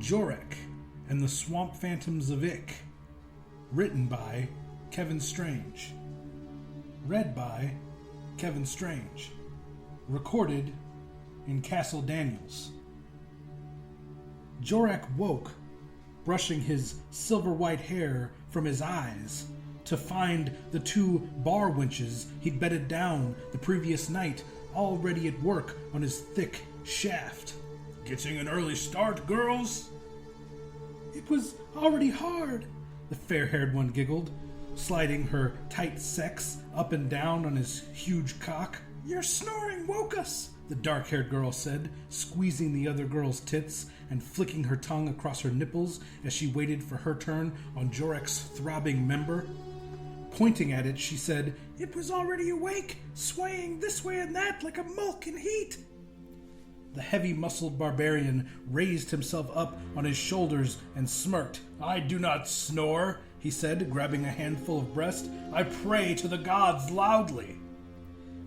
Joreck and the Swamp Phantoms of IKK. Written by Kevin Strange. Read by Kevin Strange. Recorded in Castle Daniels. Joreck woke, brushing his silver-white hair from his eyes, to find the two bar winches he'd bedded down the previous night already at work on his thick shaft. "Getting an early start, girls?" "It was already hard," the fair-haired one giggled, sliding her tight sex up and down on his huge cock. "Your snoring woke us," the dark-haired girl said, squeezing the other girl's tits and flicking her tongue across her nipples as she waited for her turn on Joreck's throbbing member. Pointing at it, she said, "It was already awake, swaying this way and that like a mulk in heat." The heavy-muscled barbarian raised himself up on his shoulders and smirked. "I do not snore," he said, grabbing a handful of breast. "I pray to the gods loudly."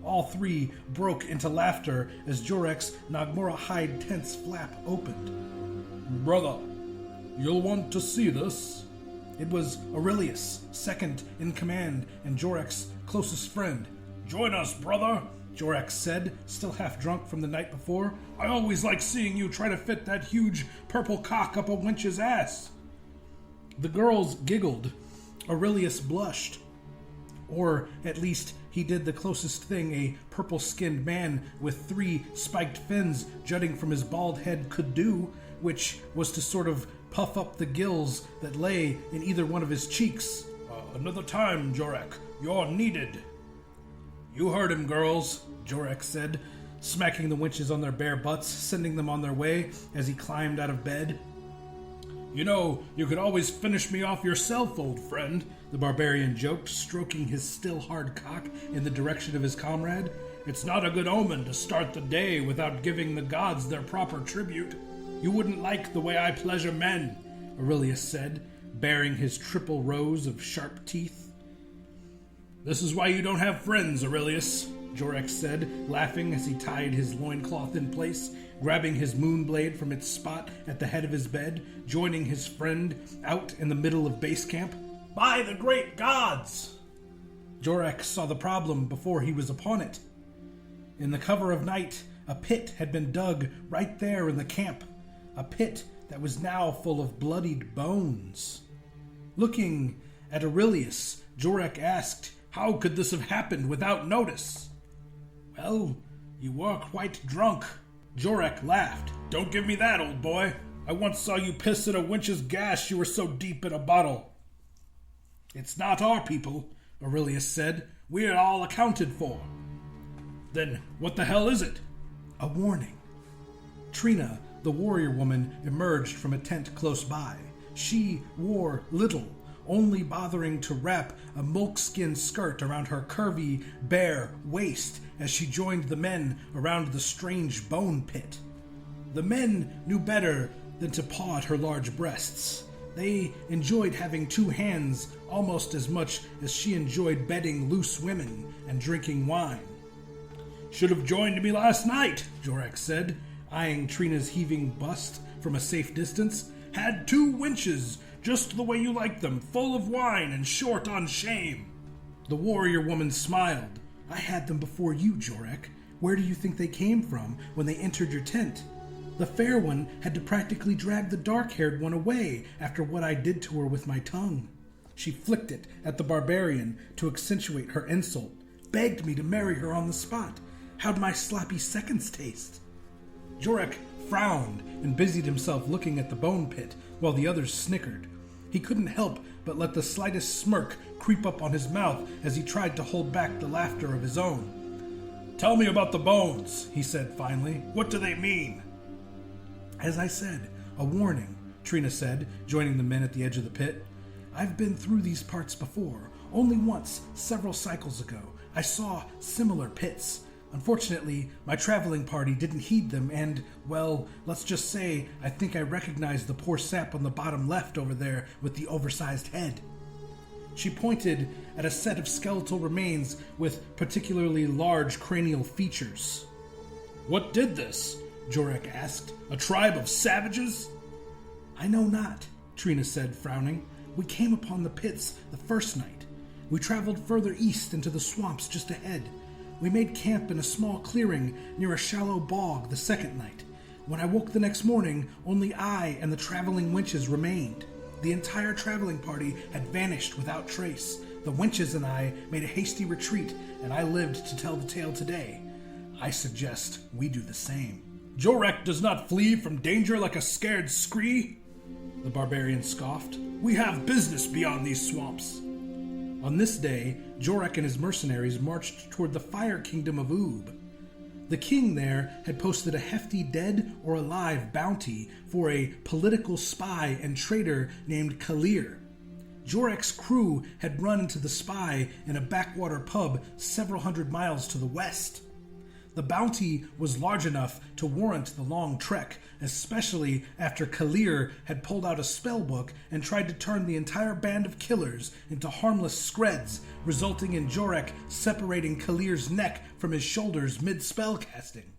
All three broke into laughter as Joreck's Nagmora hide tent's flap opened. "Brother, you'll want to see this." It was Orilious, second in command and Joreck's closest friend. "Join us, brother," Joreck said, still half drunk from the night before. "I always like seeing you try to fit that huge purple cock up a wench's ass." The girls giggled. Orilious blushed. Or, at least, he did the closest thing a purple-skinned man with 3 spiked fins jutting from his bald head could do, which was to sort of puff up the gills that lay in either one of his cheeks. "Another time, Joreck. You're needed." "You heard him, girls," Joreck said, smacking the winches on their bare butts, sending them on their way as he climbed out of bed. "You know, you could always finish me off yourself, old friend," the barbarian joked, stroking his still hard cock in the direction of his comrade. "It's not a good omen to start the day without giving the gods their proper tribute. You wouldn't like the way I pleasure men," Orilious said, baring his triple rows of sharp teeth. "This is why you don't have friends, Orilious," Joreck said, laughing as he tied his loincloth in place, grabbing his moonblade from its spot at the head of his bed, joining his friend out in the middle of base camp. "By the great gods!" Joreck saw the problem before he was upon it. In the cover of night, a pit had been dug right there in the camp, a pit that was now full of bloodied bones. Looking at Orilious, Joreck asked, "How could this have happened without notice?" "Well, you were quite drunk." Joreck laughed. "Don't give me that, old boy. I once saw you piss in a winch's gash, you were so deep in a bottle." "It's not our people," Orilious said. "We're all accounted for." "Then what the hell is it?" "A warning." Trina, the warrior woman, emerged from a tent close by. She wore little, only bothering to wrap a moleskin skirt around her curvy, bare waist as she joined the men around the strange bone pit. The men knew better than to paw at her large breasts. They enjoyed having 2 hands almost as much as she enjoyed bedding loose women and drinking wine. "Should have joined me last night," Joreck said, eyeing Trina's heaving bust from a safe distance. "Had 2 winches, just the way you like them, full of wine and short on shame." The warrior woman smiled. "I had them before you, Joreck. Where do you think they came from when they entered your tent? The fair one had to practically drag the dark-haired one away after what I did to her with my tongue." She flicked it at the barbarian to accentuate her insult. "Begged me to marry her on the spot. How'd my sloppy seconds taste?" Joreck frowned and busied himself looking at the bone pit while the others snickered. He couldn't help but let the slightest smirk creep up on his mouth as he tried to hold back the laughter of his own. "Tell me about the bones," he said finally. "What do they mean?" "As I said, a warning," Trina said, joining the men at the edge of the pit. "I've been through these parts before. Only once, several cycles ago, I saw similar pits. Unfortunately, my traveling party didn't heed them and, well, let's just say I think I recognized the poor sap on the bottom left over there with the oversized head." She pointed at a set of skeletal remains with particularly large cranial features. "What did this?" Joreck asked. "A tribe of savages?" I know not, Trina said, frowning. We came upon the pits the first night. We traveled further east into the swamps just ahead. We made camp in a small clearing near a shallow bog the second night. When I woke the next morning, only I and the traveling winches remained. The entire traveling party had vanished without trace. The winches and I made a hasty retreat, and I lived to tell the tale today. I suggest we do the same. Joreck does not flee from danger like a scared scree, the barbarian scoffed. We have business beyond these swamps. On this day, Joreck and his mercenaries marched toward the Fire Kingdom of Oob. The king there had posted a hefty dead or alive bounty for a political spy and traitor named Kalir. Joreck's crew had run into the spy in a backwater pub several hundred miles to the west. The bounty was large enough to warrant the long trek, especially after Kalir had pulled out a spellbook and tried to turn the entire band of killers into harmless screds, resulting in Joreck separating Kalir's neck from his shoulders mid-spell casting.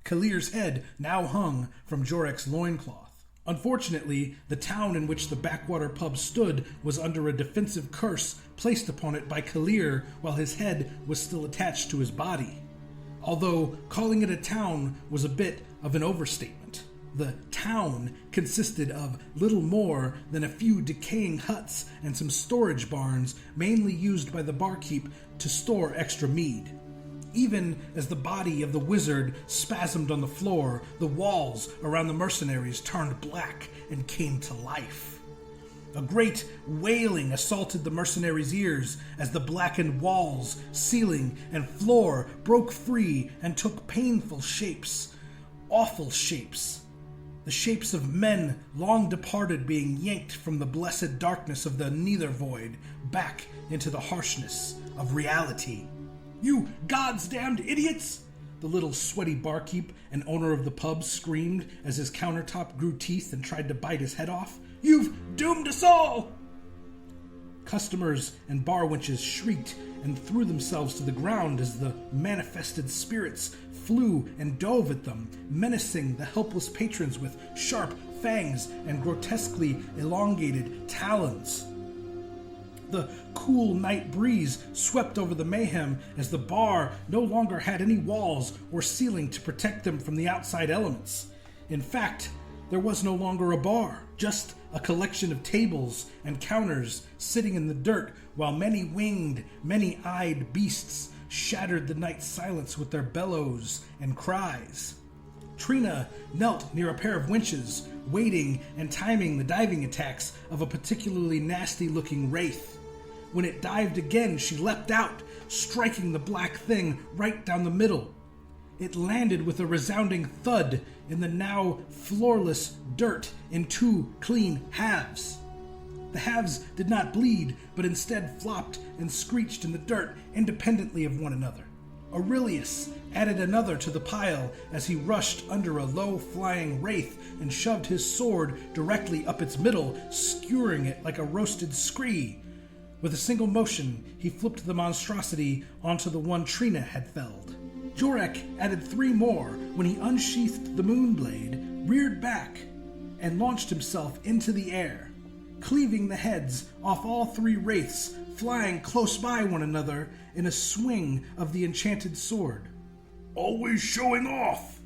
Kalir's head now hung from Joreck's loincloth. Unfortunately, the town in which the backwater pub stood was under a defensive curse placed upon it by Kalir while his head was still attached to his body. Although calling it a town was a bit of an overstatement. The town consisted of little more than a few decaying huts and some storage barns mainly used by the barkeep to store extra mead. Even as the body of the wizard spasmed on the floor, the walls around the mercenaries turned black and came to life. A great wailing assaulted the mercenaries' ears as the blackened walls, ceiling, and floor broke free and took painful shapes. Awful shapes. The shapes of men long departed being yanked from the blessed darkness of the Nether Void back into the harshness of reality. You God's damned idiots! The little sweaty barkeep and owner of the pub screamed as his countertop grew teeth and tried to bite his head off. You've doomed us all! Customers and bar wenches shrieked and threw themselves to the ground as the manifested spirits flew and dove at them, menacing the helpless patrons with sharp fangs and grotesquely elongated talons. The cool night breeze swept over the mayhem as the bar no longer had any walls or ceiling to protect them from the outside elements. In fact, there was no longer a bar, just a collection of tables and counters sitting in the dirt while many winged, many-eyed beasts shattered the night silence with their bellows and cries. Trina knelt near a pair of winches, waiting and timing the diving attacks of a particularly nasty-looking wraith. When it dived again, she leapt out, striking the black thing right down the middle. It landed with a resounding thud in the now floorless dirt in two clean halves. The halves did not bleed, but instead flopped and screeched in the dirt independently of one another. Orilious added another to the pile as he rushed under a low-flying wraith and shoved his sword directly up its middle, skewering it like a roasted scree. With a single motion, he flipped the monstrosity onto the one Trina had felled. Joreck added 3 more when he unsheathed the moonblade, reared back, and launched himself into the air, cleaving the heads off all 3 wraiths, flying close by one another in a swing of the enchanted sword. Always showing off,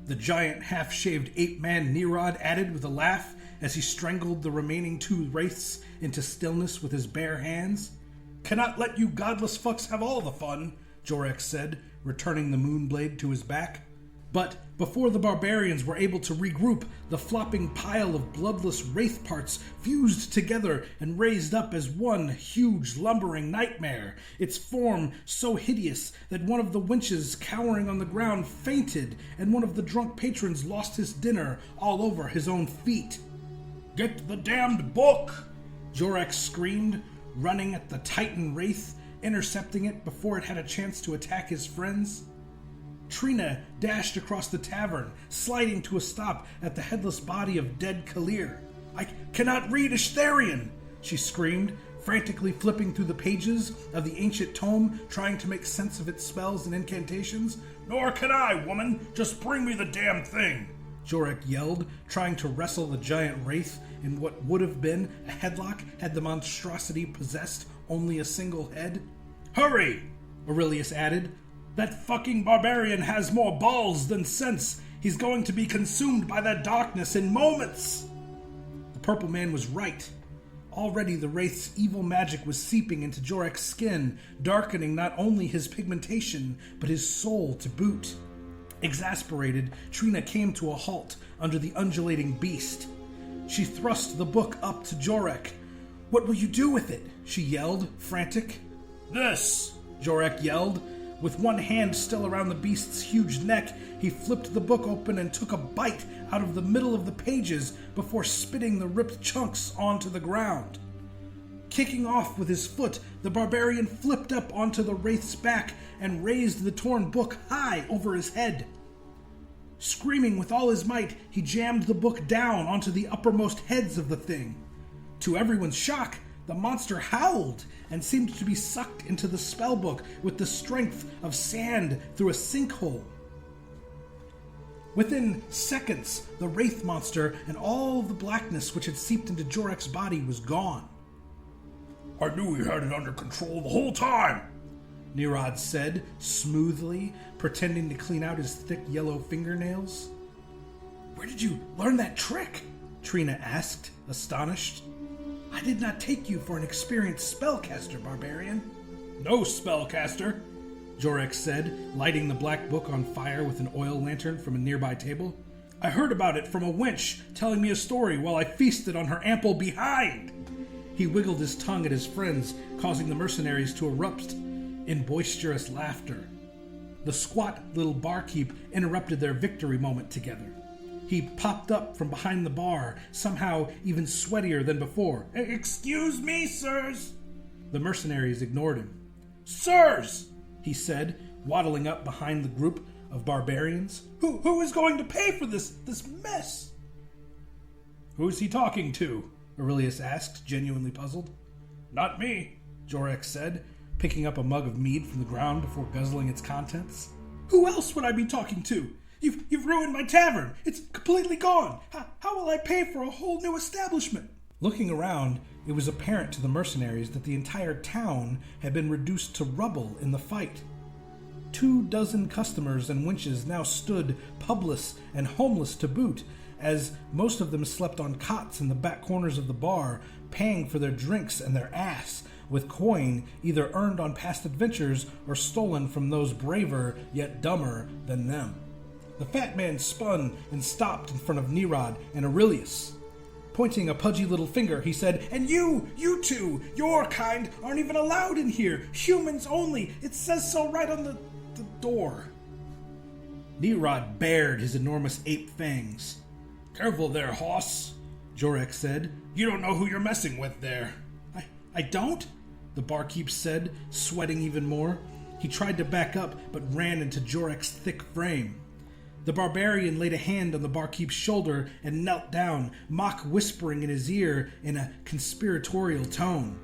the giant half-shaved ape-man Nerod added with a laugh as he strangled the remaining 2 wraiths into stillness with his bare hands. Cannot let you godless fucks have all the fun, Joreck said, returning the moonblade to his back. But before the barbarians were able to regroup, the flopping pile of bloodless wraith parts fused together and raised up as one huge lumbering nightmare, its form so hideous that one of the winches cowering on the ground fainted and one of the drunk patrons lost his dinner all over his own feet. Get the damned book! Joreck screamed, running at the Titan wraith, intercepting it before it had a chance to attack his friends. Trina dashed across the tavern, sliding to a stop at the headless body of dead Kalir. I cannot read Ishtarian, she screamed, frantically flipping through the pages of the ancient tome, trying to make sense of its spells and incantations. Nor can I, woman. Just bring me the damn thing. Joreck yelled, trying to wrestle the giant wraith in what would have been a headlock had the monstrosity possessed only a single head. "Hurry!" Orilious added. "That fucking barbarian has more balls than sense. He's going to be consumed by that darkness in moments." The purple man was right. Already the wraith's evil magic was seeping into Joreck's skin, darkening not only his pigmentation, but his soul to boot. Exasperated, Trina came to a halt under the undulating beast. She thrust the book up to Joreck. "What will you do with it?" she yelled, frantic. "This!" Joreck yelled. With one hand still around the beast's huge neck, he flipped the book open and took a bite out of the middle of the pages before spitting the ripped chunks onto the ground. Kicking off with his foot, the barbarian flipped up onto the wraith's back and raised the torn book high over his head. Screaming with all his might, he jammed the book down onto the uppermost heads of the thing. To everyone's shock, the monster howled and seemed to be sucked into the spellbook with the strength of sand through a sinkhole. Within seconds, the wraith monster and all of the blackness which had seeped into Joreck's body was gone. "I knew he had it under control the whole time," Nerod said, smoothly, pretending to clean out his thick yellow fingernails. "Where did you learn that trick?" Trina asked, astonished. "I did not take you for an experienced spellcaster, Barbarian." "No spellcaster," Joreck said, lighting the black book on fire with an oil lantern from a nearby table. "I heard about it from a wench telling me a story while I feasted on her ample behind." He wiggled his tongue at his friends, causing the mercenaries to erupt in boisterous laughter. The squat little barkeep interrupted their victory moment together. He popped up from behind the bar, somehow even sweatier than before. "Excuse me, sirs." The mercenaries ignored him. "Sirs," he said, waddling up behind the group of barbarians. Who is going to pay for this mess?" "Who's he talking to?" Orilious asked, genuinely puzzled. "Not me," Joreck said, picking up a mug of mead from the ground before guzzling its contents. "Who else would I be talking to? You've ruined my tavern. It's completely gone. How will I pay for a whole new establishment?" Looking around, it was apparent to the mercenaries that the entire town had been reduced to rubble in the fight. 24 customers and wenches now stood publess and homeless to boot, as most of them slept on cots in the back corners of the bar, paying for their drinks and their ass with coin either earned on past adventures or stolen from those braver yet dumber than them. The fat man spun and stopped in front of Nerod and Orilious. Pointing a pudgy little finger, he said, "And you two, your kind, aren't even allowed in here. Humans only. It says so right on the door." Nerod bared his enormous ape fangs. "Careful there, hoss," Joreck said. "You don't know who you're messing with there." I don't?" the barkeep said, sweating even more. He tried to back up, but ran into Joreck's thick frame. The barbarian laid a hand on the barkeep's shoulder and knelt down, mock whispering in his ear in a conspiratorial tone.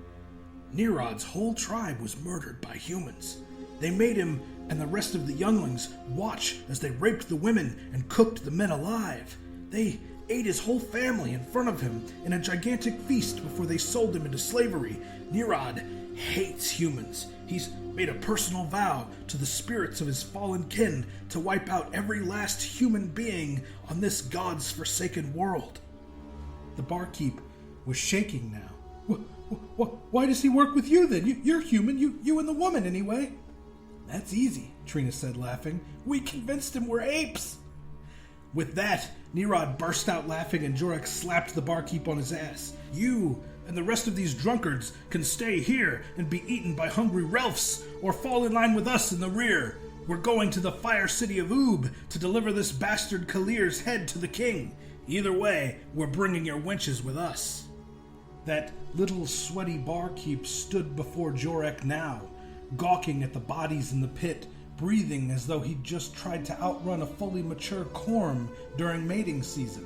"Nerod's whole tribe was murdered by humans. They made him and the rest of the younglings watch as they raped the women and cooked the men alive. They ate his whole family in front of him in a gigantic feast before they sold him into slavery. Nerod hates humans. He's made a personal vow to the spirits of his fallen kin to wipe out every last human being on this God's forsaken world." The barkeep was shaking now. Why does he work with you then? You're human, you and the woman anyway." "That's easy," Trina said, laughing. "We convinced him we're apes." With that, Nerod burst out laughing and Joreck slapped the barkeep on his ass. "You and the rest of these drunkards can stay here and be eaten by hungry Relfs, or fall in line with us in the rear. We're going to the Fire City of Oob to deliver this bastard Kalir's head to the king. Either way, we're bringing your wenches with us." That little sweaty barkeep stood before Joreck now, gawking at the bodies in the pit, breathing as though he'd just tried to outrun a fully mature corm during mating season.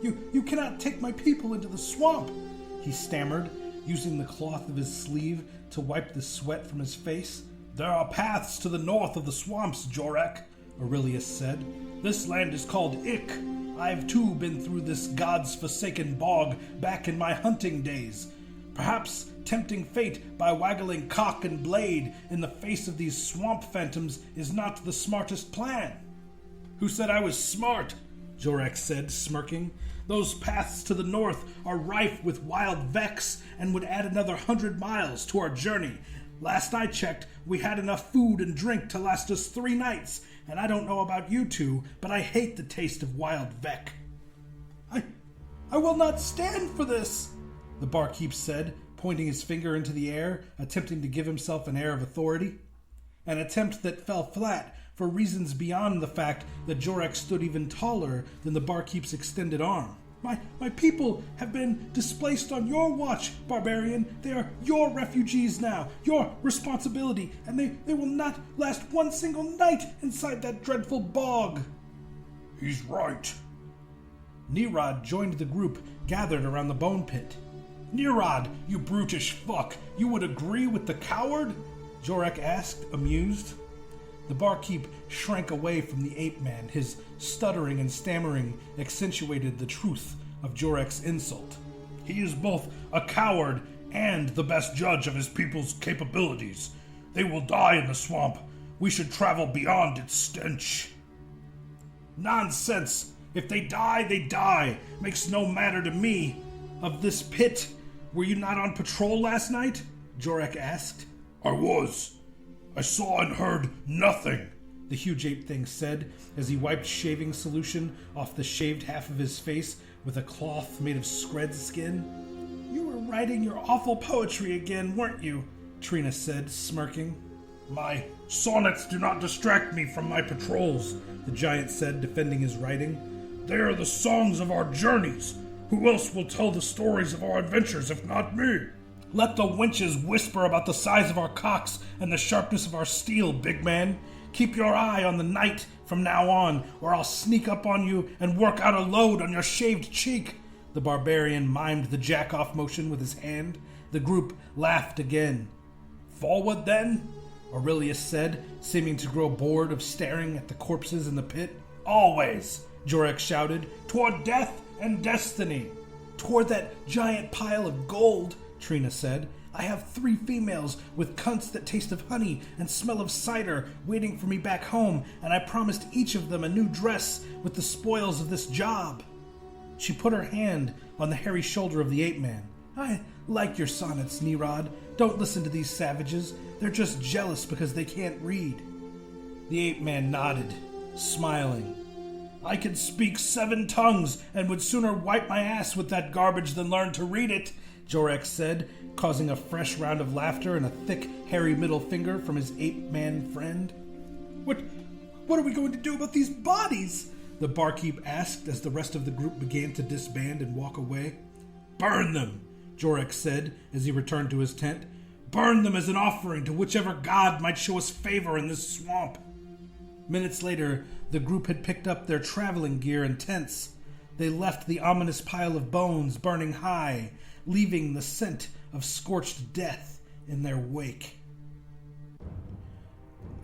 You cannot take my people into the swamp," he stammered, using the cloth of his sleeve to wipe the sweat from his face. "There are paths to the north of the swamps, Joreck. Orilious said. "This land is called IKK. I've too been through this god's forsaken bog back in my hunting days. Perhaps tempting fate by waggling cock and blade in the face of these swamp phantoms is not the smartest plan." "Who said I was smart?" Joreck said, smirking. "Those paths to the north are rife with wild vex and would add another 100 miles to our journey. Last I checked, we had enough food and drink to last us 3 nights, and I don't know about you two, but I hate the taste of wild vex." I will not stand for this," the barkeep said, pointing his finger into the air, attempting to give himself an air of authority. An attempt that fell flat for reasons beyond the fact that Joreck stood even taller than the barkeep's extended arm. My people have been displaced on your watch, Barbarian. They are your refugees now, your responsibility, and they will not last one single night inside that dreadful bog." "He's right." Nerod joined the group gathered around the bone pit. "Nerod, you brutish fuck, you would agree with the coward?" Joreck asked, amused. The barkeep shrank away from the ape-man. His stuttering and stammering accentuated the truth of Joreck's insult. "He is both a coward and the best judge of his people's capabilities. They will die in the swamp. We should travel beyond its stench." "Nonsense! If they die, they die. Makes no matter to me. Of this pit, were you not on patrol last night?" Joreck asked. "I was. I saw and heard nothing," the huge ape thing said as he wiped shaving solution off the shaved half of his face with a cloth made of scred skin. "You were writing your awful poetry again, weren't you?" Trina said, smirking. "My sonnets do not distract me from my patrols," the giant said, defending his writing. "They are the songs of our journeys. Who else will tell the stories of our adventures if not me? Let the wenches whisper about the size of our cocks and the sharpness of our steel, big man. Keep your eye on the night from now on, or I'll sneak up on you and work out a load on your shaved cheek." The barbarian mimed the jack-off motion with his hand. The group laughed again. "Forward, then?" Orilious said, seeming to grow bored of staring at the corpses in the pit. "Always," Joreck shouted, "toward death and destiny." "Toward that giant pile of gold," Trina said. "I have 3 females with cunts that taste of honey and smell of cider waiting for me back home, and I promised each of them a new dress with the spoils of this job." She put her hand on the hairy shoulder of the ape-man. "I like your sonnets, Nerod. Don't listen to these savages. They're just jealous because they can't read." The ape-man nodded, smiling. "I can speak 7 tongues and would sooner wipe my ass with that garbage than learn to read it," Joreck said, causing a fresh round of laughter and a thick, hairy middle finger from his ape-man friend. What are we going to do about these bodies?" the barkeep asked as the rest of the group began to disband and walk away. "Burn them," Joreck said as he returned to his tent. "Burn them as an offering to whichever god might show us favor in this swamp." Minutes later, the group had picked up their traveling gear and tents. They left the ominous pile of bones burning high, leaving the scent of scorched death in their wake.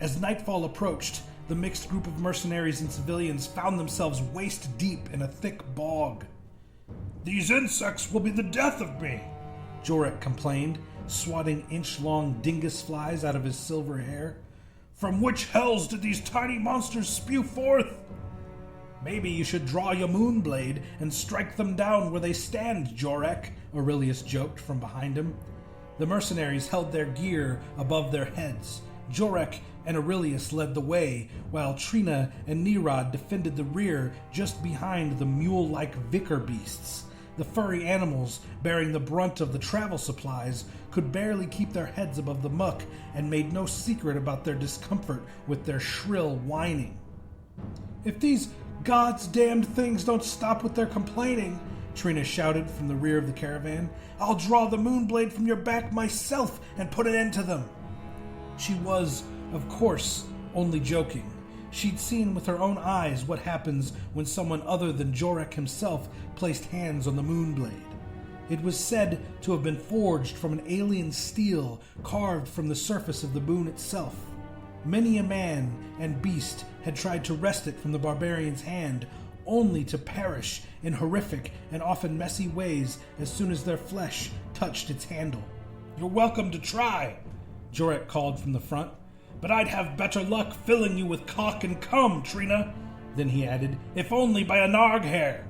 As nightfall approached, the mixed group of mercenaries and civilians found themselves waist deep in a thick bog. "These insects will be the death of me," Joreck complained, swatting inch-long dingus flies out of his silver hair. "From which hells did these tiny monsters spew forth?" "Maybe you should draw your moonblade and strike them down where they stand, Joreck," Orilious joked from behind him. The mercenaries held their gear above their heads. Joreck and Orilious led the way, while Trina and Nerod defended the rear just behind the mule-like vicar beasts. The furry animals, bearing the brunt of the travel supplies, could barely keep their heads above the muck and made no secret about their discomfort with their shrill whining. "If these God's damned things don't stop with their complaining," Trina shouted from the rear of the caravan, "I'll draw the moonblade from your back myself and put an end to them." She was, of course, only joking. She'd seen with her own eyes what happens when someone other than Joreck himself placed hands on the moonblade. It was said to have been forged from an alien steel carved from the surface of the moon itself. Many a man and beast had tried to wrest it from the barbarian's hand, only to perish in horrific and often messy ways as soon as their flesh touched its handle. "You're welcome to try," Joreck called from the front, "but I'd have better luck filling you with cock and cum, Trina." Then he added, "If only by a narg hair."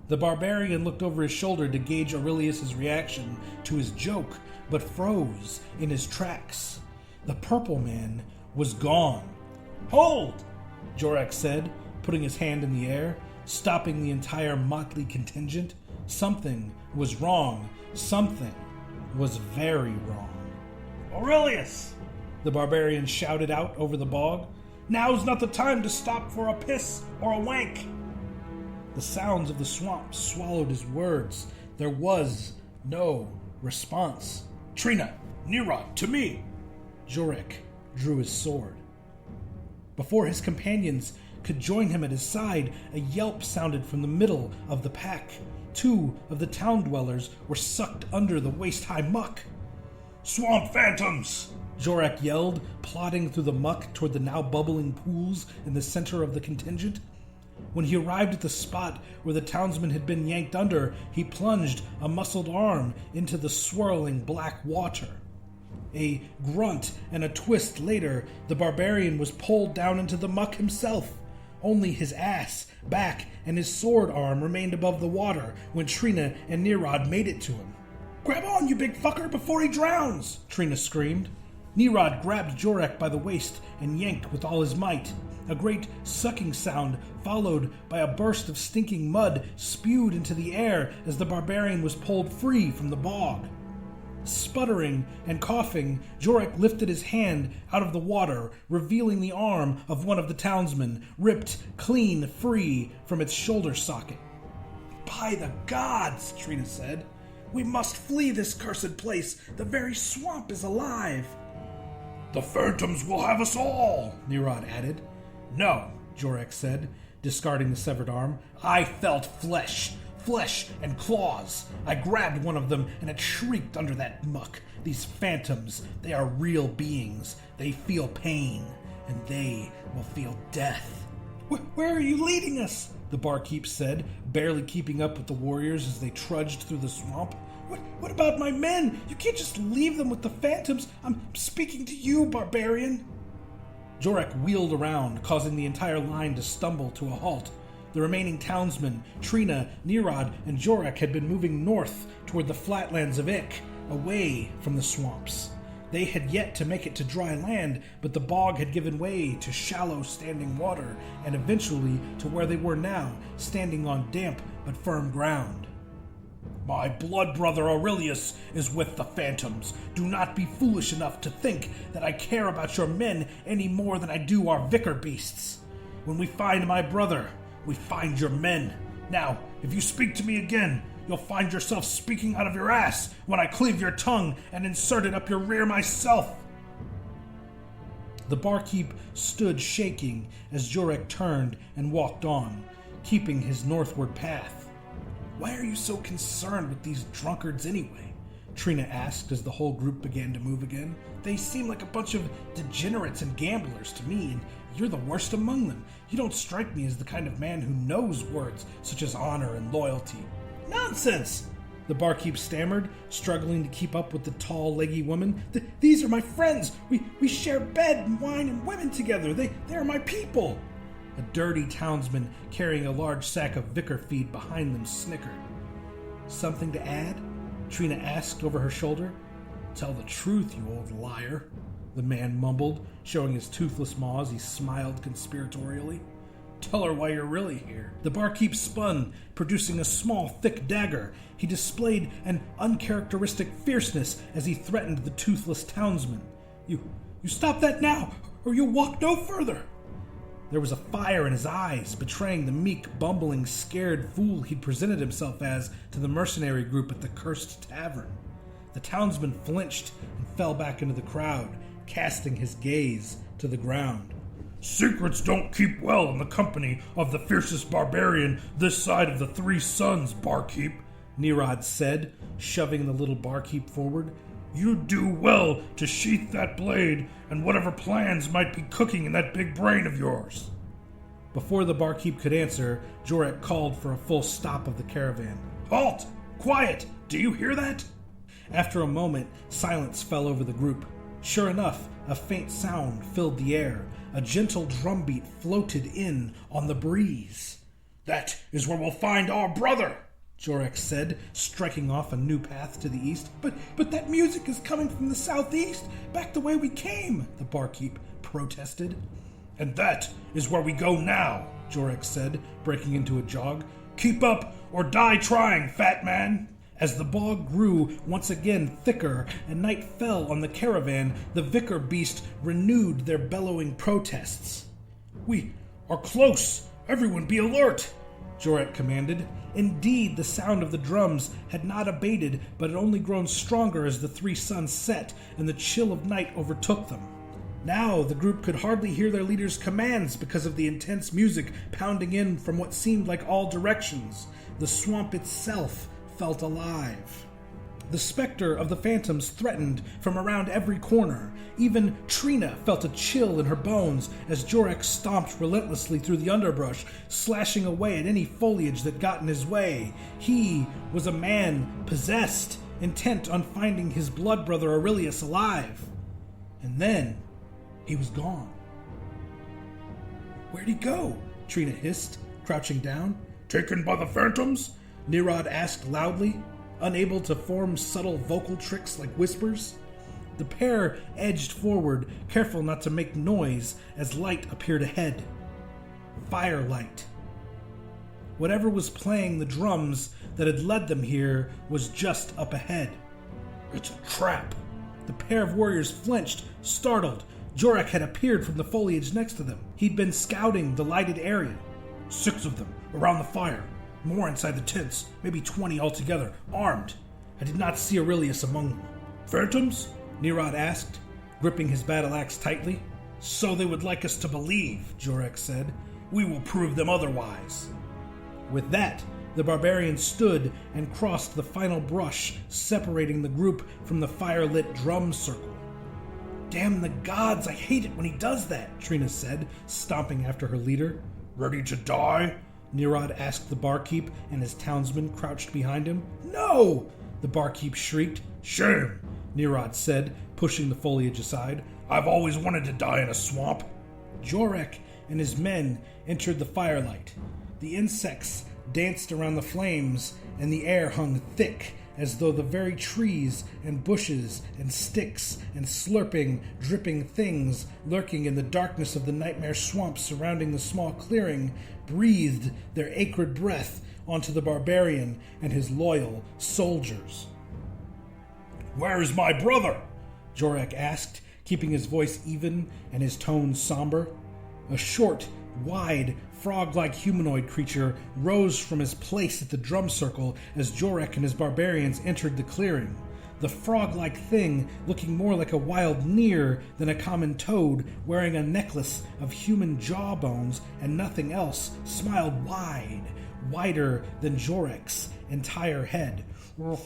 The barbarian looked over his shoulder to gauge Orilious' reaction to his joke, but froze in his tracks. The purple man was gone. "Hold!" Joreck said, putting his hand in the air, stopping the entire motley contingent. Something was wrong. Something was very wrong. "Orilious!" the barbarian shouted out over the bog. "Now's not the time to stop for a piss or a wank." The sounds of the swamp swallowed his words. There was no response. "Trina, Nerod, to me!" Joreck drew his sword. Before his companions could join him at his side, a yelp sounded from the middle of the pack. 2 of the town dwellers were sucked under the waist-high muck. "Swamp phantoms!" Joreck yelled, plodding through the muck toward the now bubbling pools in the center of the contingent. When he arrived at the spot where the townsman had been yanked under, he plunged a muscled arm into the swirling black water. A grunt and a twist later, the barbarian was pulled down into the muck himself. Only his ass, back, and his sword arm remained above the water when Trina and Nerod made it to him. "Grab on, you big fucker, before he drowns!" Trina screamed. Nerod grabbed Joreck by the waist and yanked with all his might. A great sucking sound, followed by a burst of stinking mud, spewed into the air as the barbarian was pulled free from the bog. Sputtering and coughing, Joreck lifted his hand out of the water, revealing the arm of one of the townsmen, ripped clean free from its shoulder socket. "By the gods," Trina said, "we must flee this cursed place. The very swamp is alive." "The phantoms will have us all," Nerod added. "No," Joreck said, discarding the severed arm. "I felt flesh and claws. I grabbed one of them and it shrieked under that muck. These phantoms, they are real beings. They feel pain, and they will feel death." Where are you leading us?" the barkeep said, barely keeping up with the warriors as they trudged through the swamp. What about my men? You can't just leave them with the phantoms. I'm speaking to you, barbarian." Joreck wheeled around, causing the entire line to stumble to a halt. The remaining townsmen, Trina, Nerod, and Joreck had been moving north toward the flatlands of IKK, away from the swamps. They had yet to make it to dry land, but the bog had given way to shallow standing water, and eventually to where they were now, standing on damp but firm ground. "My blood brother Orilious is with the phantoms. Do not be foolish enough to think that I care about your men any more than I do our vicar beasts. When we find my brother, we find your men. Now, if you speak to me again, you'll find yourself speaking out of your ass when I cleave your tongue and insert it up your rear myself." The barkeep stood shaking as Joreck turned and walked on, keeping his northward path. "Why are you so concerned with these drunkards anyway?" Trina asked as the whole group began to move again. "They seem like a bunch of degenerates and gamblers to me, and you're the worst among them. You don't strike me as the kind of man who knows words such as honor and loyalty." "Nonsense!" the barkeep stammered, struggling to keep up with the tall, leggy woman. These are my friends. We share bed, wine, and women together. They are my people." A dirty townsman carrying a large sack of vicar feed behind them snickered. "Something to add?" Trina asked over her shoulder. "Tell the truth, you old liar," the man mumbled, showing his toothless maw as he smiled conspiratorially. "Tell her why you're really here." The barkeep spun, producing a small, thick dagger. He displayed an uncharacteristic fierceness as he threatened the toothless townsman. You stop that now, or you'll walk no further." There was a fire in his eyes, betraying the meek, bumbling, scared fool he'd presented himself as to the mercenary group at the cursed tavern. The townsman flinched and fell back into the crowd, casting his gaze to the ground. "Secrets don't keep well in the company of the fiercest barbarian this side of the 3 suns, barkeep," Nerod said, shoving the little barkeep forward. You'd do well to sheath that blade and whatever plans might be cooking in that big brain of yours. Before the barkeep could answer, Joreck called for a full stop of the caravan. Halt! Quiet! Do you hear that? After a moment, silence fell over the group. Sure enough, a faint sound filled the air. A gentle drumbeat floated in on the breeze. That is where we'll find our brother, Joreck said, striking off a new path to the east. But that music is coming from the southeast, back the way we came, the barkeep protested. And that is where we go now, Joreck said, breaking into a jog. Keep up or die trying, fat man. As the bog grew once again thicker and night fell on the caravan, the vicar beast renewed their bellowing protests. We are close. Everyone be alert, Joreck commanded. Indeed, the sound of the drums had not abated, but had only grown stronger as the three suns set and the chill of night overtook them. Now the group could hardly hear their leader's commands because of the intense music pounding in from what seemed like all directions. The swamp itself felt alive. The specter of the phantoms threatened from around every corner. Even Trina felt a chill in her bones as Joreck stomped relentlessly through the underbrush, slashing away at any foliage that got in his way. He was a man possessed, intent on finding his blood brother Orilious alive. And then he was gone. Where'd he go? Trina hissed, crouching down. Taken by the phantoms? Nirod asked loudly, unable to form subtle vocal tricks like whispers. The pair edged forward, careful not to make noise as light appeared ahead. Firelight. Whatever was playing the drums that had led them here was just up ahead. It's a trap. The pair of warriors flinched, startled. Joreck had appeared from the foliage next to them. He'd been scouting the lighted area. 6 of them, around the fire. More inside the tents, maybe 20 altogether, armed. I did not see Orilious among them. Phantoms? Nirod asked, gripping his battle axe tightly. So they would like us to believe, Joreck said. We will prove them otherwise. With that, the barbarian stood and crossed the final brush, separating the group from the fire-lit drum circle. Damn the gods, I hate it when he does that, Trina said, stomping after her leader. Ready to die? Nirod asked the barkeep, and his townsmen crouched behind him. No! The barkeep shrieked. Shame, Nirod said, pushing the foliage aside. I've always wanted to die in a swamp. Joreck and his men entered the firelight. The insects danced around the flames, and the air hung thick, as though the very trees and bushes and sticks and slurping, dripping things lurking in the darkness of the nightmare swamp surrounding the small clearing breathed their acrid breath onto the barbarian and his loyal soldiers. Where is my brother? Joreck asked, keeping his voice even and his tone somber. A short, wide, frog-like humanoid creature rose from his place at the drum circle as Joreck and his barbarians entered the clearing. The frog-like thing, looking more like a wild near than a common toad, wearing a necklace of human jawbones and nothing else, smiled wide, wider than Joreck's entire head.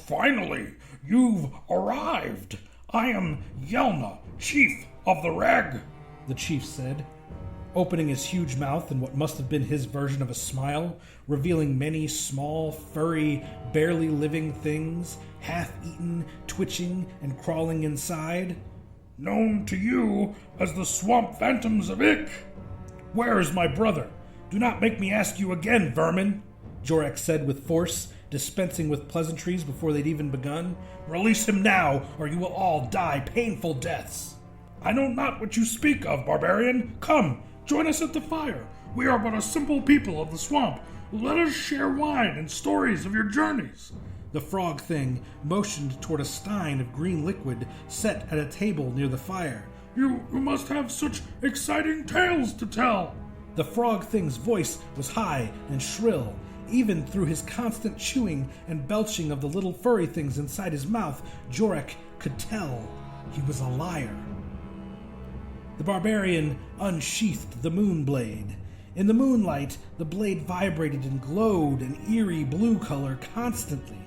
Finally, you've arrived. I am Yelna, chief of the Reg, the chief said, opening his huge mouth in what must have been his version of a smile, revealing many small, furry, barely living things, half-eaten, twitching, and crawling inside. Known to you as the Swamp Phantoms of IKK. Where is my brother? Do not make me ask you again, vermin, Joreck said with force, dispensing with pleasantries before they'd even begun. Release him now, or you will all die painful deaths. I know not what you speak of, barbarian. Come, join us at the fire. We are but a simple people of the swamp. Let us share wine and stories of your journeys. The frog thing motioned toward a stein of green liquid set at a table near the fire. You must have such exciting tales to tell. The frog thing's voice was high and shrill. Even through his constant chewing and belching of the little furry things inside his mouth, Joreck could tell he was a liar. The barbarian unsheathed the moon blade. In the moonlight, the blade vibrated and glowed an eerie blue color constantly.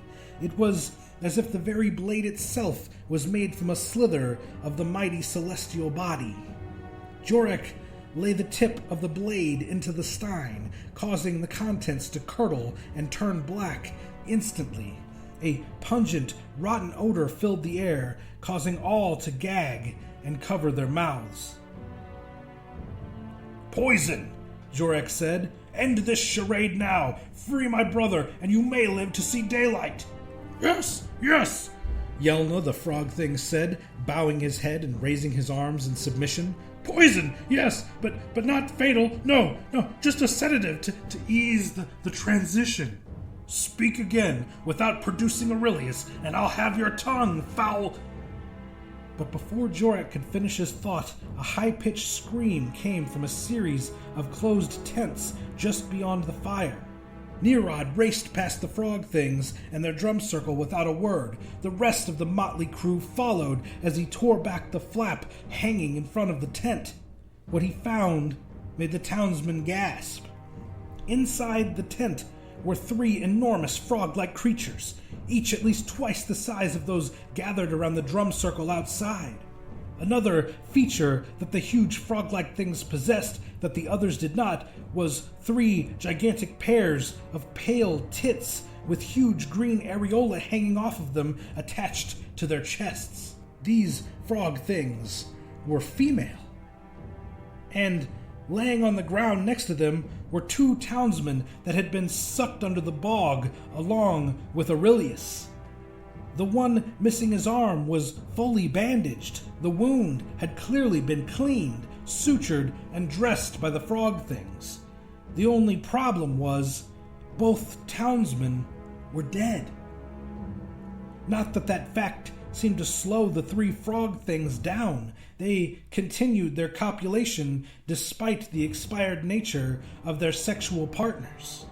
It was as if the very blade itself was made from a slither of the mighty celestial body. Joreck lay the tip of the blade into the stein, causing the contents to curdle and turn black instantly. A pungent, rotten odor filled the air, causing all to gag and cover their mouths. Poison, Joreck said. End this charade now. Free my brother, and you may live to see daylight. Yes, yes, Yelna, the frog thing, said, bowing his head and raising his arms in submission. Poison, yes, but not fatal. No, just a sedative to ease the transition. Speak again without producing Orilious, and I'll have your tongue foul. But before Joreck could finish his thought, a high-pitched scream came from a series of closed tents just beyond the fire. Nerod raced past the frog things and their drum circle without a word. The rest of the motley crew followed as he tore back the flap hanging in front of the tent. What he found made the townsmen gasp. Inside the tent were 3 enormous frog-like creatures, each at least twice the size of those gathered around the drum circle outside. Another feature that the huge frog-like things possessed that the others did not was 3 gigantic pairs of pale tits with huge green areola hanging off of them attached to their chests. These frog things were female. And laying on the ground next to them were 2 townsmen that had been sucked under the bog along with Orilious. The one missing his arm was fully bandaged. The wound had clearly been cleaned, sutured, and dressed by the frog things. The only problem was both townsmen were dead. Not that fact seemed to slow the 3 frog things down. They continued their copulation despite the expired nature of their sexual partners.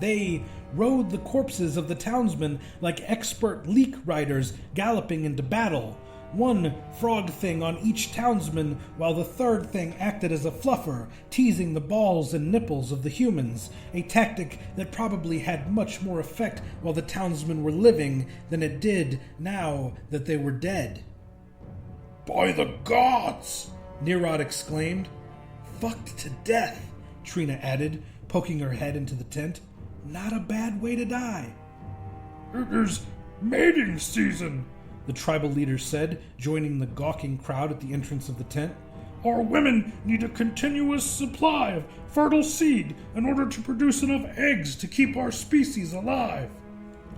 They rode the corpses of the townsmen like expert leak riders galloping into battle, 1 frog thing on each townsman, while the 3rd thing acted as a fluffer, teasing the balls and nipples of the humans, a tactic that probably had much more effect while the townsmen were living than it did now that they were dead. By the gods! Nerod exclaimed. Fucked to death, Trina added, poking her head into the tent. Not a bad way to die. It is mating season, the tribal leader said, joining the gawking crowd at the entrance of the tent. Our women need a continuous supply of fertile seed in order to produce enough eggs to keep our species alive.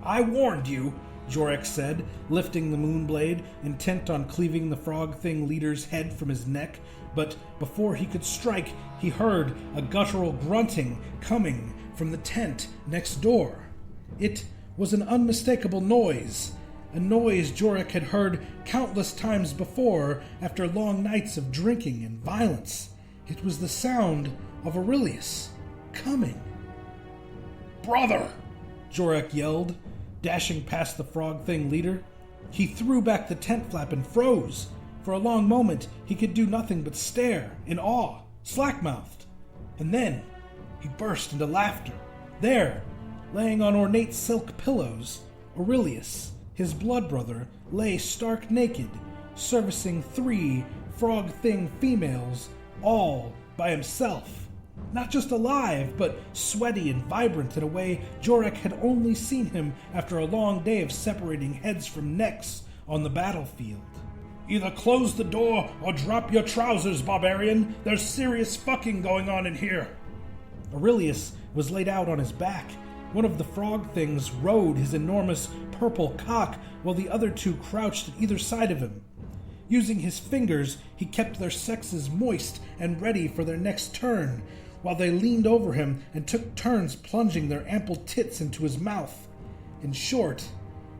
I warned you, Joreck said, lifting the moonblade, intent on cleaving the frog thing leader's head from his neck, but before he could strike, he heard a guttural grunting coming from the tent next door. It was an unmistakable noise, a noise Joreck had heard countless times before after long nights of drinking and violence. It was the sound of Orilious coming. Brother! Joreck yelled, dashing past the frog thing leader. He threw back the tent flap and froze. For a long moment, he could do nothing but stare in awe, slack-mouthed. And then he burst into laughter. There, laying on ornate silk pillows, Orilious, his blood brother, lay stark naked, servicing 3 frog thing females, all by himself. Not just alive, but sweaty and vibrant in a way Joreck had only seen him after a long day of separating heads from necks on the battlefield. Either close the door or drop your trousers, Barbarian. There's serious fucking going on in here. Orilious was laid out on his back. One of the frog things rode his enormous purple cock while the other 2 crouched at either side of him. Using his fingers, he kept their sexes moist and ready for their next turn, while they leaned over him and took turns plunging their ample tits into his mouth. In short,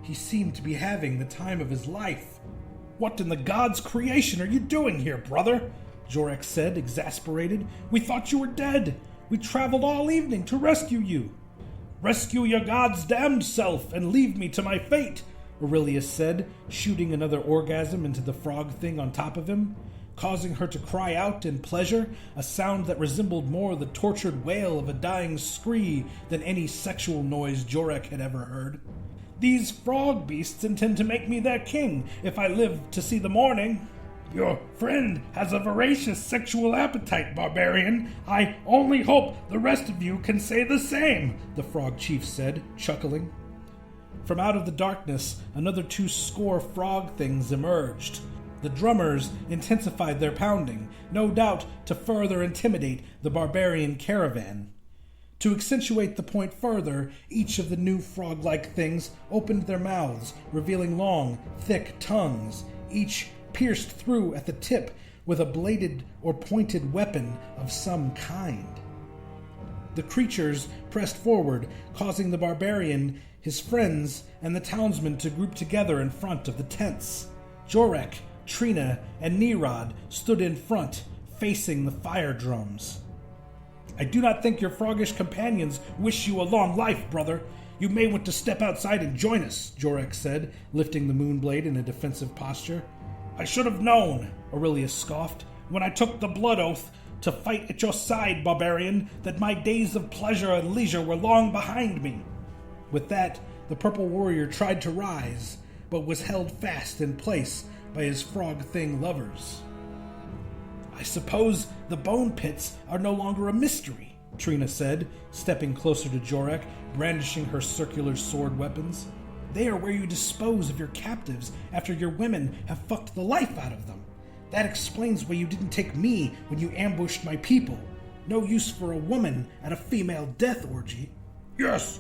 he seemed to be having the time of his life. What in the gods' creation are you doing here, brother? Joreck said, exasperated. We thought you were dead. We traveled all evening to rescue you. Rescue your god's damned self and leave me to my fate, Orilious said, shooting another orgasm into the frog thing on top of him, causing her to cry out in pleasure, a sound that resembled more the tortured wail of a dying scree than any sexual noise Joreck had ever heard. These frog beasts intend to make me their king if I live to see the morning. Your friend has a voracious sexual appetite, Barbarian. I only hope the rest of you can say the same, the frog chief said, chuckling. From out of the darkness, another 200 frog things emerged. The drummers intensified their pounding, no doubt to further intimidate the barbarian caravan. To accentuate the point further, each of the new frog-like things opened their mouths, revealing long, thick tongues, each pierced through at the tip with a bladed or pointed weapon of some kind. The creatures pressed forward, causing the barbarian, his friends, and the townsmen to group together in front of the tents. Joreck, Trina, and Nerod stood in front, facing the fire drums. I do not think your froggish companions wish you a long life, brother. You may want to step outside and join us, Joreck said, lifting the moonblade in a defensive posture. I should have known, Orilious scoffed, when I took the blood oath to fight at your side, barbarian, that my days of pleasure and leisure were long behind me. With that, the purple warrior tried to rise, but was held fast in place by his frog thing lovers. I suppose the bone pits are no longer a mystery, Trina said, stepping closer to Joreck, brandishing her circular sword weapons. They are where you dispose of your captives after your women have fucked the life out of them. That explains why you didn't take me when you ambushed my people. No use for a woman at a female death orgy. Yes,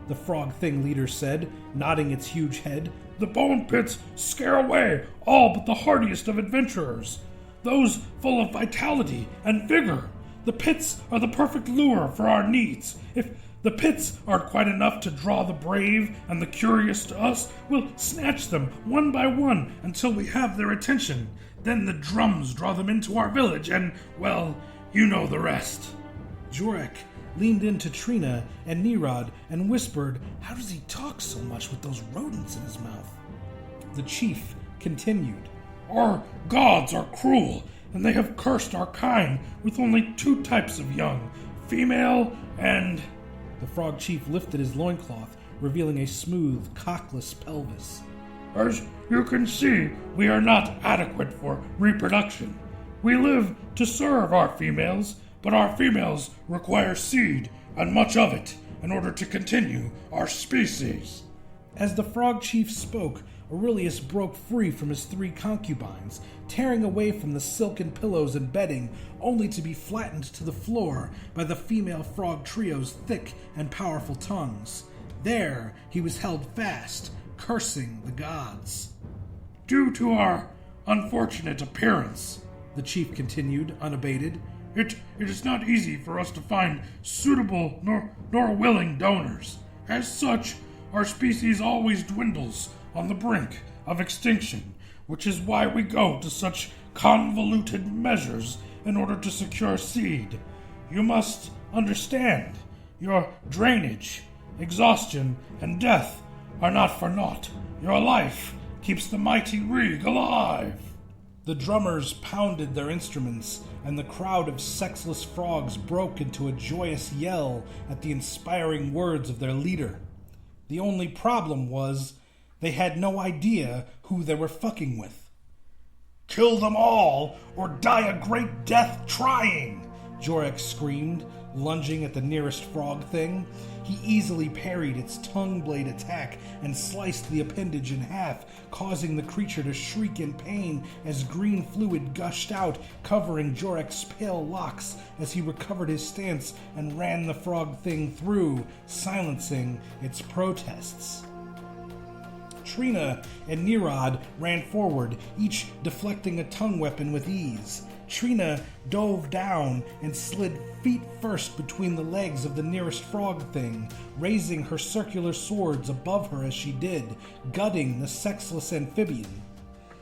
the frog thing leader said, nodding its huge head. The bone pits scare away all but the hardiest of adventurers, those full of vitality and vigor. The pits are the perfect lure for our needs. If the pits aren't quite enough to draw the brave and the curious to us, we'll snatch them one by one until we have their attention. Then the drums draw them into our village and, well, you know the rest. Joreck leaned into Trina and Nerod and whispered, how does he talk so much with those rodents in his mouth? The chief continued, our gods are cruel, and they have cursed our kind with only 2 types of young, female and... The frog chief lifted his loincloth, revealing a smooth, cockless pelvis. As you can see, we are not adequate for reproduction. We live to serve our females, but our females require seed, and much of it, in order to continue our species. As the frog chief spoke, Orilious broke free from his 3 concubines, tearing away from the silken pillows and bedding, only to be flattened to the floor by the female frog trio's thick and powerful tongues. There he was held fast, cursing the gods. Due to our unfortunate appearance, the chief continued, unabated, it is not easy for us to find suitable nor willing donors. As such, our species always dwindles on the brink of extinction, which is why we go to such convoluted measures in order to secure seed. You must understand, your drainage, exhaustion, and death are not for naught. Your life keeps the mighty Rig alive. The drummers pounded their instruments, and the crowd of sexless frogs broke into a joyous yell at the inspiring words of their leader. The only problem was they had no idea who they were fucking with. Kill them all, or die a great death trying, Joreck screamed, lunging at the nearest frog thing. He easily parried its tongue blade attack and sliced the appendage in half, causing the creature to shriek in pain as green fluid gushed out, covering Joreck's pale locks as he recovered his stance and ran the frog thing through, silencing its protests. Trina and Nerod ran forward, each deflecting a tongue weapon with ease. Trina dove down and slid feet first between the legs of the nearest frog thing, raising her circular swords above her as she did, gutting the sexless amphibian.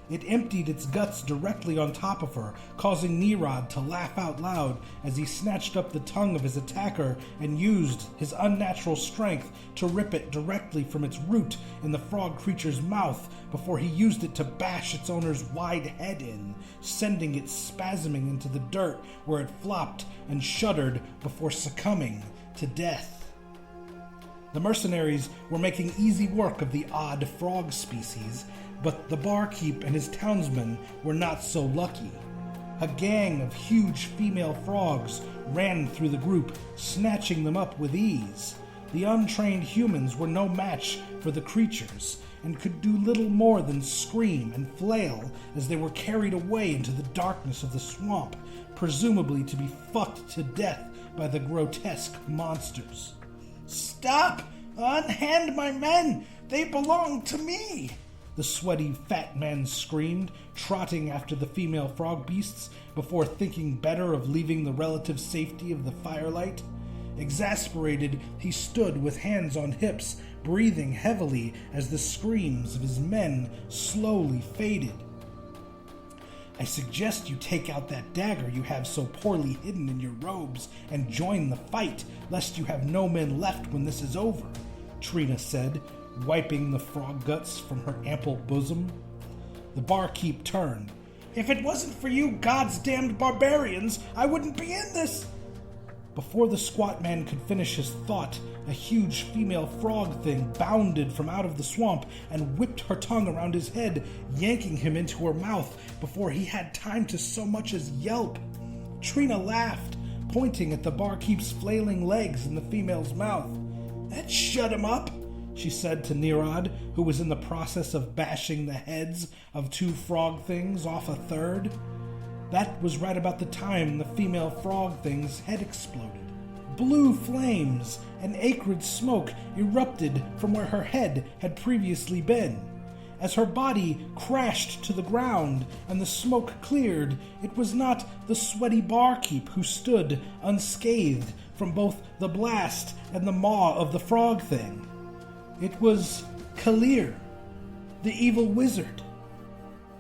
It emptied its guts directly on top of her, causing Nerod to laugh out loud as he snatched up the tongue of his attacker and used his unnatural strength to rip it directly from its root in the frog creature's mouth before he used it to bash its owner's wide head in, sending it spasming into the dirt where it flopped and shuddered before succumbing to death. The mercenaries were making easy work of the odd frog species, but the barkeep and his townsmen were not so lucky. A gang of huge female frogs ran through the group, snatching them up with ease. The untrained humans were no match for the creatures, and could do little more than scream and flail as they were carried away into the darkness of the swamp, presumably to be fucked to death by the grotesque monsters. "Stop! Unhand my men! They belong to me!" The sweaty fat man screamed, trotting after the female frog beasts before thinking better of leaving the relative safety of the firelight. Exasperated, he stood with hands on hips, breathing heavily as the screams of his men slowly faded. "I suggest you take out that dagger you have so poorly hidden in your robes and join the fight, lest you have no men left when this is over," Trina said, wiping the frog guts from her ample bosom. The barkeep turned. "If it wasn't for you God's-damned barbarians, I wouldn't be in this." Before the squat man could finish his thought, a huge female frog thing bounded from out of the swamp and whipped her tongue around his head, yanking him into her mouth before he had time to so much as yelp. Trina laughed, pointing at the barkeep's flailing legs in the female's mouth. "That shut him up," she said to Nerod, who was in the process of bashing the heads of two frog things off a third. That was right about the time the female frog thing's head exploded. Blue flames and acrid smoke erupted from where her head had previously been. As her body crashed to the ground and the smoke cleared, it was not the sweaty barkeep who stood unscathed from both the blast and the maw of the frog thing. It was Kalir, the evil wizard.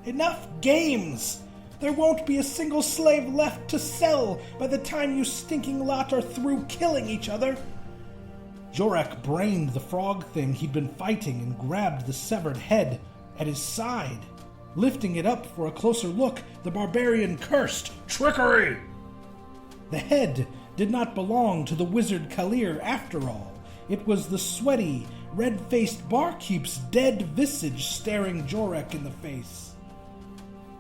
"Enough games! There won't be a single slave left to sell by the time you stinking lot are through killing each other." Joreck brained the frog thing he'd been fighting and grabbed the severed head at his side. Lifting it up for a closer look, the barbarian cursed, "Trickery!" The head did not belong to the wizard Kalir after all. It was the sweaty, red-faced barkeep's dead visage staring Joreck in the face.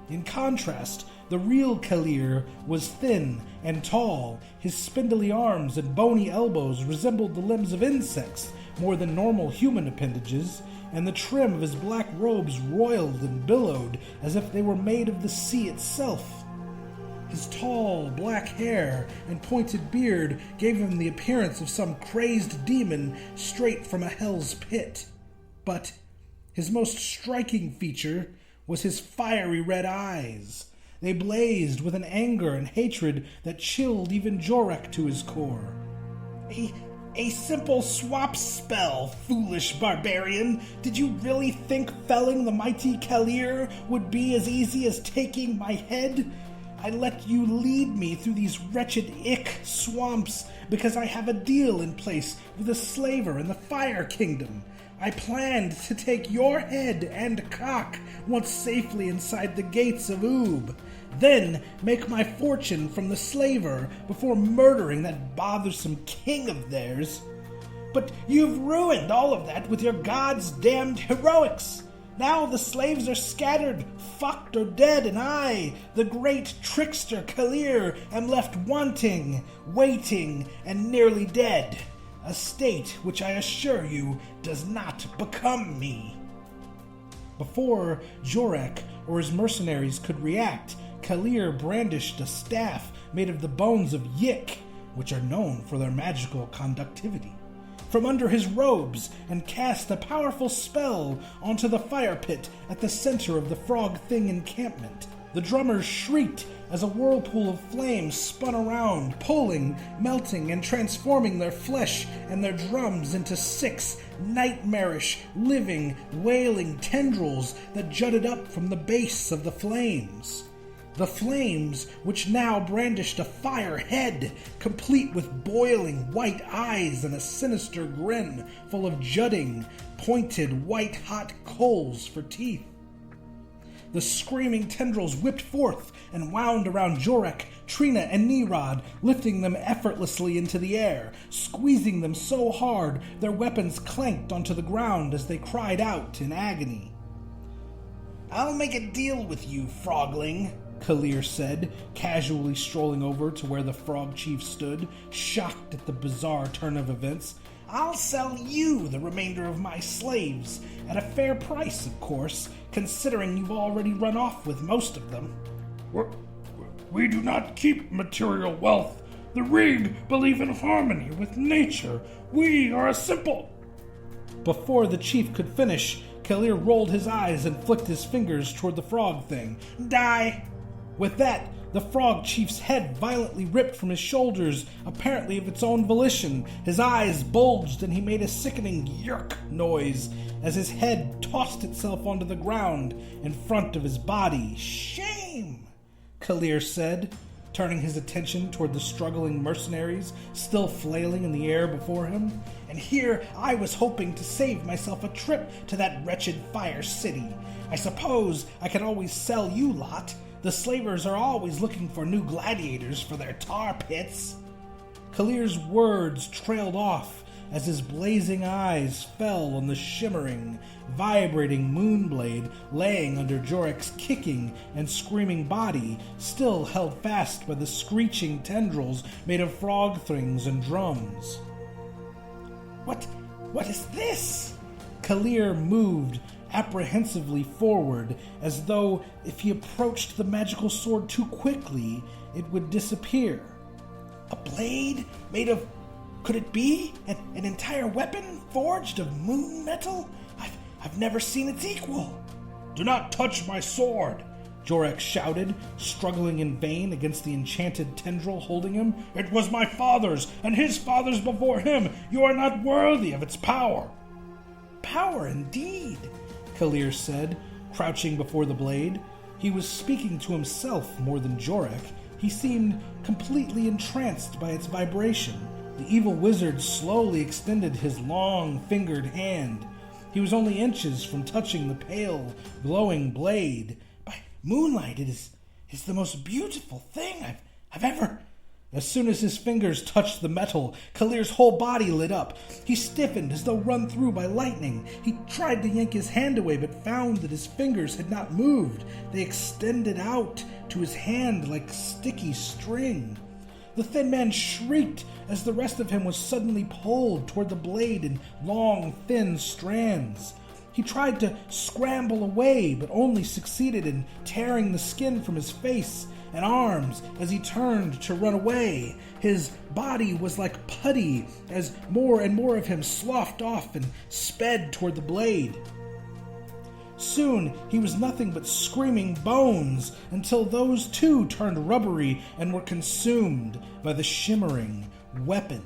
In contrast, the real Kalir was thin and tall. His spindly arms and bony elbows resembled the limbs of insects more than normal human appendages, and the trim of his black robes roiled and billowed as if they were made of the sea itself. His tall, black hair and pointed beard gave him the appearance of some crazed demon straight from a hell's pit. But his most striking feature was his fiery red eyes. They blazed with an anger and hatred that chilled even Joreck to his core. A simple swap spell, foolish barbarian. Did you really think felling the mighty Kalir would be as easy as taking my head? I let you lead me through these wretched IKK swamps because I have a deal in place with a slaver in the Fire Kingdom. I planned to take your head and cock once safely inside the gates of Oob, then make my fortune from the slaver before murdering that bothersome king of theirs. But you've ruined all of that with your God's damned heroics. Now the slaves are scattered, fucked or dead, and I, the great trickster Kalir, am left wanting, waiting, and nearly dead. A state which I assure you does not become me." Before Joreck or his mercenaries could react, Kalir brandished a staff made of the bones of Yik, which are known for their magical conductivity, from under his robes and cast a powerful spell onto the fire pit at the center of the frog thing encampment. The drummers shrieked as a whirlpool of flames spun around, pulling, melting, and transforming their flesh and their drums into 6 nightmarish, living, wailing tendrils that jutted up from the base of the flames. The flames, which now brandished a fire head, complete with boiling white eyes and a sinister grin full of jutting, pointed, white-hot coals for teeth. The screaming tendrils whipped forth and wound around Joreck, Trina, and Nerod, lifting them effortlessly into the air, squeezing them so hard their weapons clanked onto the ground as they cried out in agony. "I'll make a deal with you, frogling," Kalir said, casually strolling over to where the frog chief stood, shocked at the bizarre turn of events. "I'll sell you the remainder of my slaves, at a fair price, of course, considering you've already run off with most of them." We do not keep material wealth. The Rig believe in harmony with nature. We are a simple... Before the chief could finish, Kalir rolled his eyes and flicked his fingers toward the frog thing. "Die!" With that, the frog chief's head violently ripped from his shoulders, apparently of its own volition. His eyes bulged and he made a sickening yerk noise as his head tossed itself onto the ground in front of his body. "Shame!" Kalir said, turning his attention toward the struggling mercenaries still flailing in the air before him. "And here I was hoping to save myself a trip to that wretched Fire City. I suppose I could always sell you lot. The slavers are always looking for new gladiators for their tar pits." Kalir's words trailed off as his blazing eyes fell on the shimmering, vibrating moonblade laying under Joreck's kicking and screaming body, still held fast by the screeching tendrils made of frog things and drums. What is this?" Kalir moved apprehensively forward, as though if he approached the magical sword too quickly, it would disappear. "A blade made of... could it be an entire weapon forged of moon metal? I've never seen its equal." "Do not touch my sword!" Joreck shouted, struggling in vain against the enchanted tendril holding him. "It was my father's, and his father's before him. You are not worthy of its power." "Power indeed," Kalir said, crouching before the blade. He was speaking to himself more than Joreck. He seemed completely entranced by its vibration. The evil wizard slowly extended his long-fingered hand. He was only inches from touching the pale, glowing blade. "By moonlight, it is the most beautiful thing I've ever..." As soon as his fingers touched the metal, Kalir's whole body lit up. He stiffened as though run through by lightning. He tried to yank his hand away, but found that his fingers had not moved. They extended out to his hand like sticky string. The thin man shrieked as the rest of him was suddenly pulled toward the blade in long, thin strands. He tried to scramble away, but only succeeded in tearing the skin from his face and arms as he turned to run away. His body was like putty as more and more of him sloughed off and sped toward the blade. Soon he was nothing but screaming bones until those too turned rubbery and were consumed by the shimmering weapon.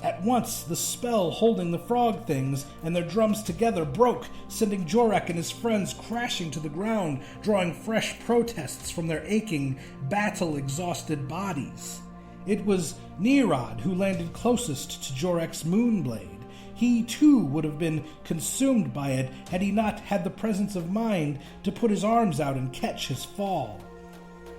At once, the spell holding the frog things and their drums together broke, sending Joreck and his friends crashing to the ground, drawing fresh protests from their aching, battle-exhausted bodies. It was Nerod who landed closest to Joreck's moonblade. He, too, would have been consumed by it had he not had the presence of mind to put his arms out and catch his fall.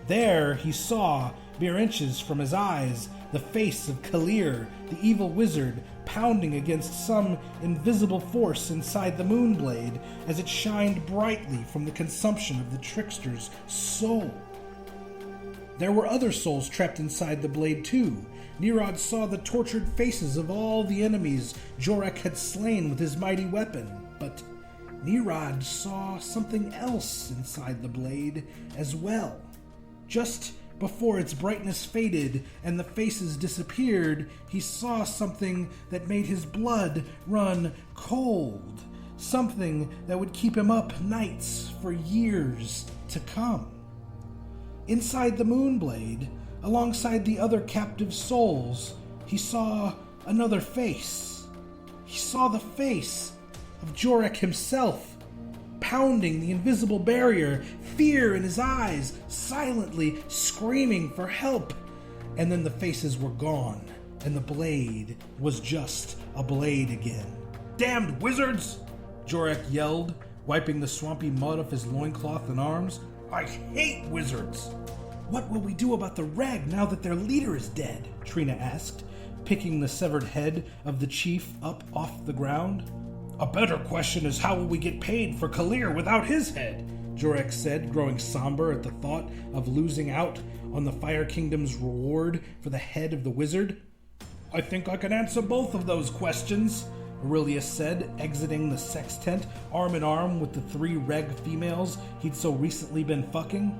There he saw, mere inches from his eyes, the face of Kalir, the evil wizard, pounding against some invisible force inside the moonblade as it shined brightly from the consumption of the trickster's soul. There were other souls trapped inside the blade too. Nerod saw the tortured faces of all the enemies Joreck had slain with his mighty weapon, but Nerod saw something else inside the blade as well. Just before its brightness faded and the faces disappeared, he saw something that made his blood run cold, something that would keep him up nights for years to come. Inside the moonblade, alongside the other captive souls, he saw another face. He saw the face of Joreck himself, pounding the invisible barrier, fear in his eyes, silently screaming for help. And then the faces were gone, and the blade was just a blade again. "Damned wizards!" Joreck yelled, wiping the swampy mud off his loincloth and arms. I hate wizards. What will we do about the reg now that their leader is dead? Trina asked, picking the severed head of the chief up off the ground. A better question is how will we get paid for Kalir without his head? Joreck said, growing somber at the thought of losing out on the Fire Kingdom's reward for the head of the wizard. I think I can answer both of those questions, Orilious said, exiting the sex tent arm in arm with the 3 reg females he'd so recently been fucking.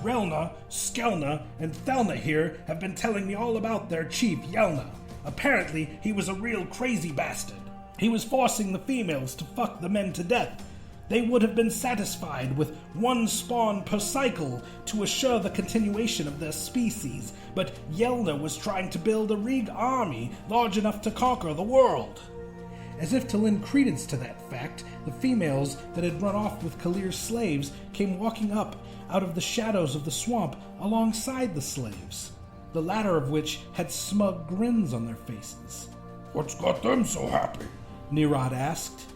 Relna, Skelna, and Thelna here have been telling me all about their chief, Yelna. Apparently, he was a real crazy bastard. He was forcing the females to fuck the men to death. They would have been satisfied with 1 spawn per cycle to assure the continuation of their species, but Yelna was trying to build a Rig army large enough to conquer the world. As if to lend credence to that fact, the females that had run off with Kalir's slaves came walking up out of the shadows of the swamp alongside the slaves, the latter of which had smug grins on their faces. What's got them so happy? Nirad asked.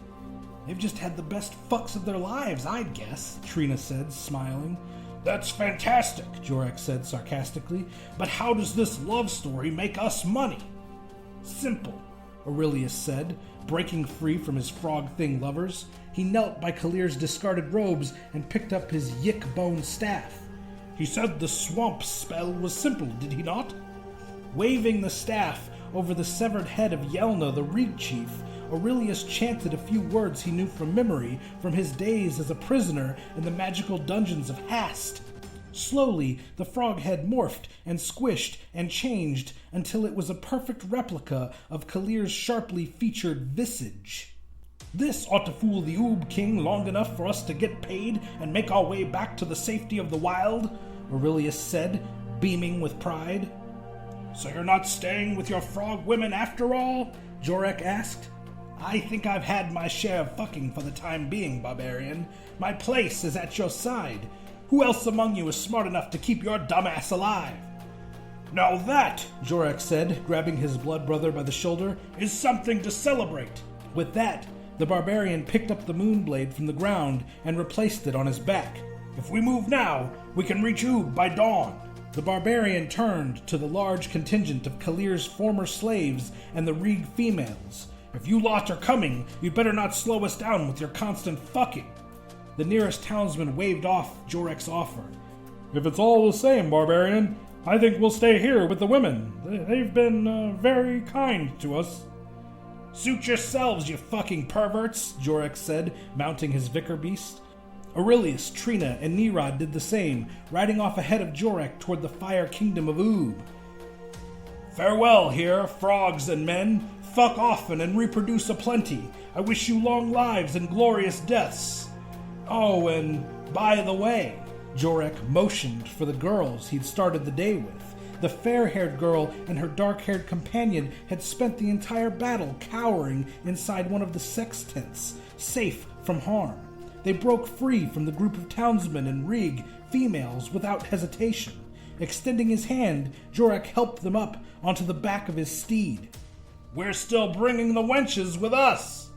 They've just had the best fucks of their lives, I'd guess, Trina said, smiling. That's fantastic, Joreck said sarcastically. But how does this love story make us money? Simple, Orilious said, breaking free from his frog thing lovers. He knelt by Kalir's discarded robes and picked up his yick bone staff. He said the swamp spell was simple, did he not? Waving the staff over the severed head of Yelna, the Rig chief, Orilious chanted a few words he knew from memory from his days as a prisoner in the magical dungeons of Hast. Slowly, the frog head morphed and squished and changed until it was a perfect replica of Kalir's sharply featured visage. This ought to fool the Oob King long enough for us to get paid and make our way back to the safety of the wild, Orilious said, beaming with pride. So you're not staying with your frog women after all? Joreck asked. I think I've had my share of fucking for the time being, Barbarian. My place is at your side. Who else among you is smart enough to keep your dumbass alive? Now that, Joreck said, grabbing his blood brother by the shoulder, is something to celebrate. With that, the Barbarian picked up the moonblade from the ground and replaced it on his back. If we move now, we can reach Oob by dawn. The Barbarian turned to the large contingent of Kalir's former slaves and the Rig females. If you lot are coming, you'd better not slow us down with your constant fucking. The nearest townsman waved off Joreck's offer. If it's all the same, Barbarian, I think we'll stay here with the women. They've been very kind to us. Suit yourselves, you fucking perverts, Joreck said, mounting his vicar beast. Orilious, Trina, and Nirad did the same, riding off ahead of Joreck toward the Fire Kingdom of Oob. Farewell here, frogs and men. Fuck often and reproduce aplenty. I wish you long lives and glorious deaths. Oh, and by the way, Joreck motioned for the girls he'd started the day with. The fair-haired girl and her dark-haired companion had spent the entire battle cowering inside one of the sex tents, safe from harm. They broke free from the group of townsmen and Rig females without hesitation. Extending his hand, Joreck helped them up onto the back of his steed. We're still bringing the wenches with us.